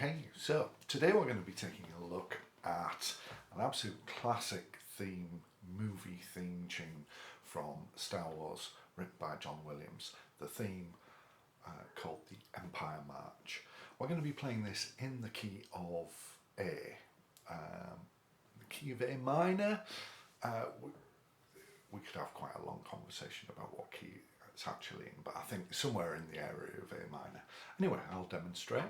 Okay, so today we're going to be taking a look at an absolute classic movie theme tune from Star Wars, written by John Williams. The theme called the Empire March. We're going to be playing this in the key of A, the key of A minor. We could have quite a long conversation about what key it's actually in, but I think somewhere in the area of A minor. Anyway, I'll demonstrate.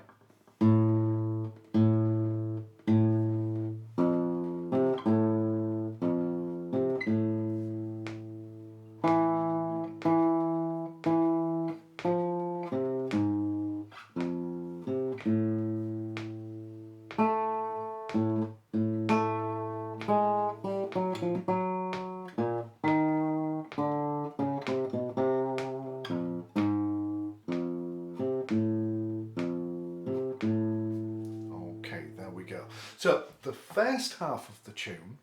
Okay, there we go. So the first half of the tune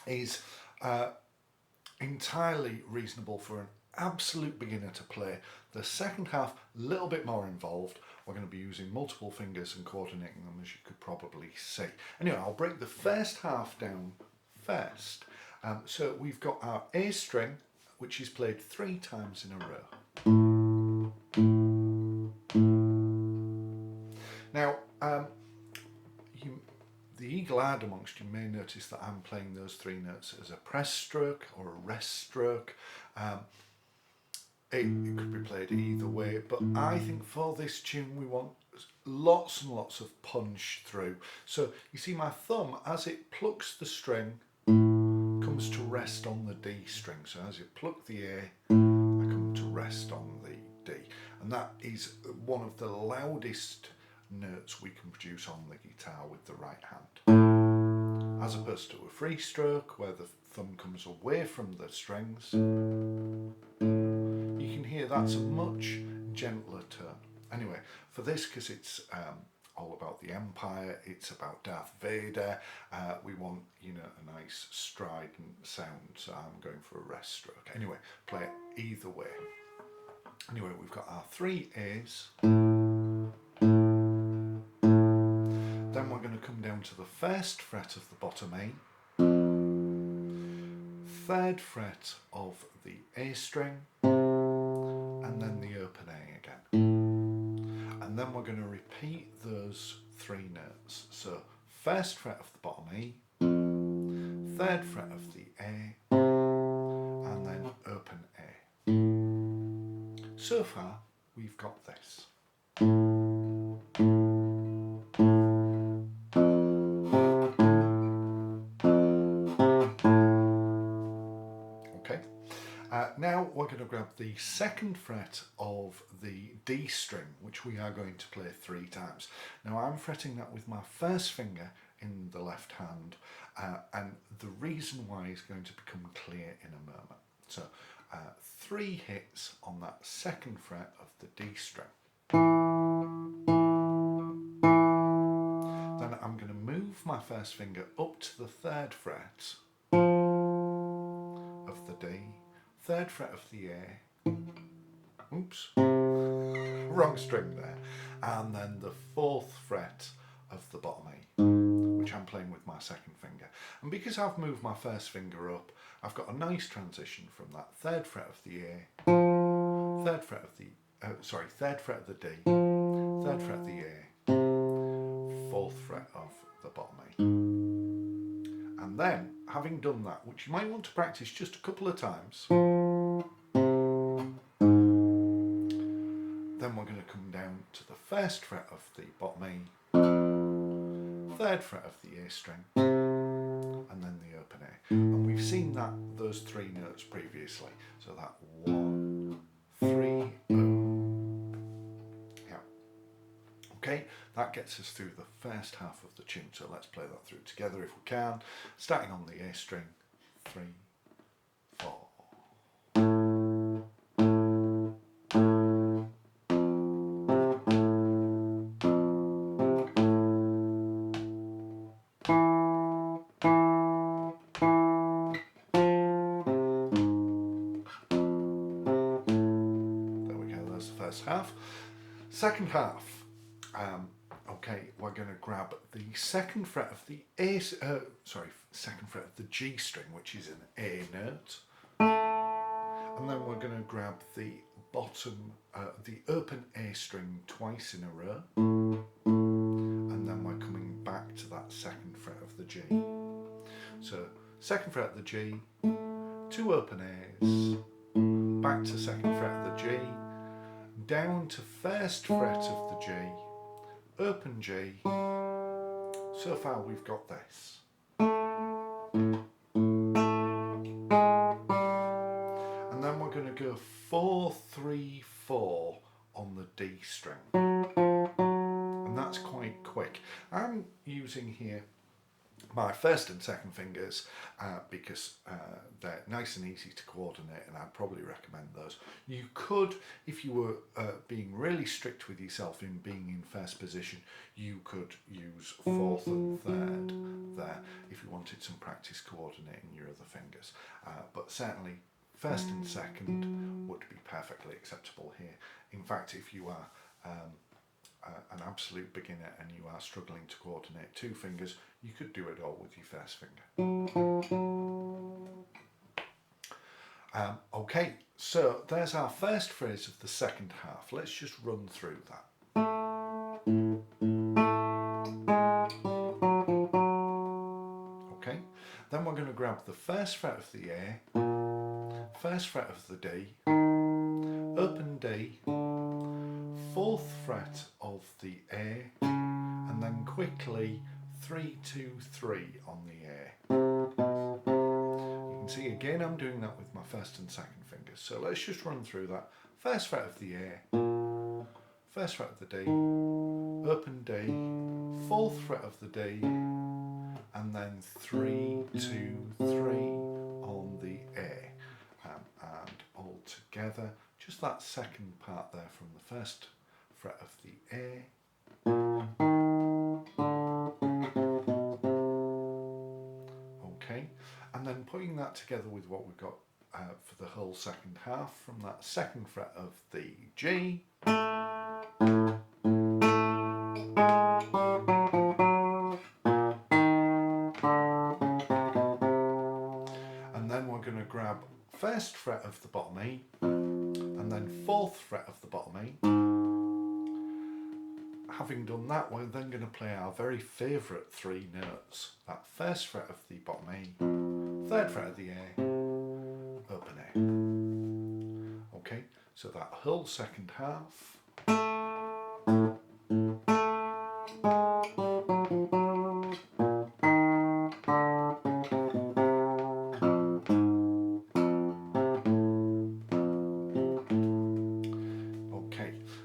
is entirely reasonable for an absolute beginner to play. The second half, a little bit more involved. We're going to be using multiple fingers and coordinating them, as you could probably see. Anyway, I'll break the first half down first. So we've got our A string, which is played 3 times in a row. Now, the eagle-eyed amongst you may notice that I'm playing those 3 notes as a press stroke or a rest stroke. It could be played either way, but I think for this tune we want lots and lots of punch through. So you see my thumb, as it plucks the string, comes to rest on the D string. So as you pluck the A, I come to rest on the D. And that is one of the loudest notes we can produce on the guitar with the right hand, as opposed to a free stroke where the thumb comes away from the strings. You can hear that's a much gentler tone. Anyway, for this, because it's all about the Empire, it's about Darth Vader, we want, a nice strident sound, so I'm going for a rest stroke. Anyway, play it either way. Anyway, we've got our 3 A's. Then we're going to come down to the 1st fret of the bottom A, 3rd fret of the A string, and then the open A again. And then we're going to repeat those 3 notes. So 1st fret of the bottom A, 3rd fret of the A, and then open A. So far, we've got this. Now we're going to grab the 2nd fret of the D string, which we are going to play 3 times. Now I'm fretting that with my 1st finger in the left hand, and the reason why is going to become clear in a moment. So 3 hits on that 2nd fret of the D string. Then I'm going to move my 1st finger up to the 3rd fret of the D, 3rd fret of the A, oops, wrong string there, and then the 4th fret of the bottom A, which I'm playing with my 2nd finger. And because I've moved my 1st finger up, I've got a nice transition from that 3rd fret of the A, 3rd fret of the, 3rd fret of the D, 3rd fret of the A, 4th fret of the bottom A. And then, having done that, which you might want to practice just a couple of times, then we're going to come down to the 1st fret of the bottom A, 3rd fret of the A string, and then the open A. And we've seen those 3 notes previously. So that 1, 3, yeah. Okay, that gets us through the first half of the tune. So let's play that through together if we can. Starting on the A string, 3, 4. Half. Second half, Okay, we're going to grab the second fret of the second fret of the G string, which is an A note, and then we're going to grab the bottom, the open A string twice in a row, and then we're coming back to that second fret of the G. So second fret of the G, 2 open A's, back to second fret of the G, down to first fret of the G, open G. So far we've got this. And then we're going to go 4, 3, 4 on the D string. And that's quite quick. I'm using here my first and second fingers because they're nice and easy to coordinate, and I'd probably recommend those. You could, if you were being really strict with yourself in being in first position, you could use fourth and third there if you wanted some practice coordinating your other fingers. But certainly first and second would be perfectly acceptable here. In fact, if you are an absolute beginner and you are struggling to coordinate 2 fingers, you could do it all with your first finger. Okay, so there's our first phrase of the second half. Let's just run through that. Okay, then we're going to grab the first fret of the A, first fret of the D, open D, 4th fret of the A, and then quickly 3, 2, 3 on the A. You can see again I'm doing that with my first and second fingers. So let's just run through that. First fret of the A, first fret of the D, open D, 4th fret of the D, and then 3, 2, 3 on the A. And all together, just that second part there from the first fret of the A. Okay, and then putting that together with what we've got for the whole second half from that second fret of the G. And then we're going to grab first fret of the bottom E, and then 4th fret of the bottom E. Having done that, we're then going to play our very favourite 3 notes. That first fret of the bottom E, 3rd fret of the A, open A. Okay, so that whole second half.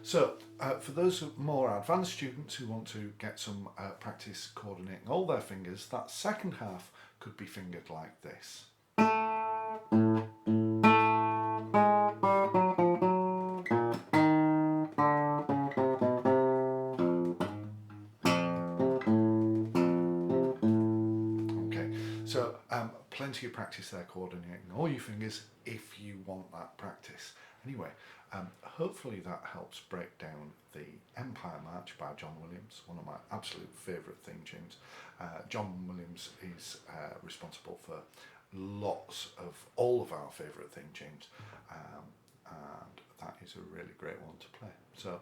So for those more advanced students who want to get some practice coordinating all their fingers, that second half could be fingered like this. Okay, so plenty of practice there coordinating all your fingers if you want that practice. Anyway, hopefully that helps break down the Empire March by John Williams, one of my absolute favourite theme tunes. John Williams is responsible for lots of all of our favourite theme tunes, and that is a really great one to play. So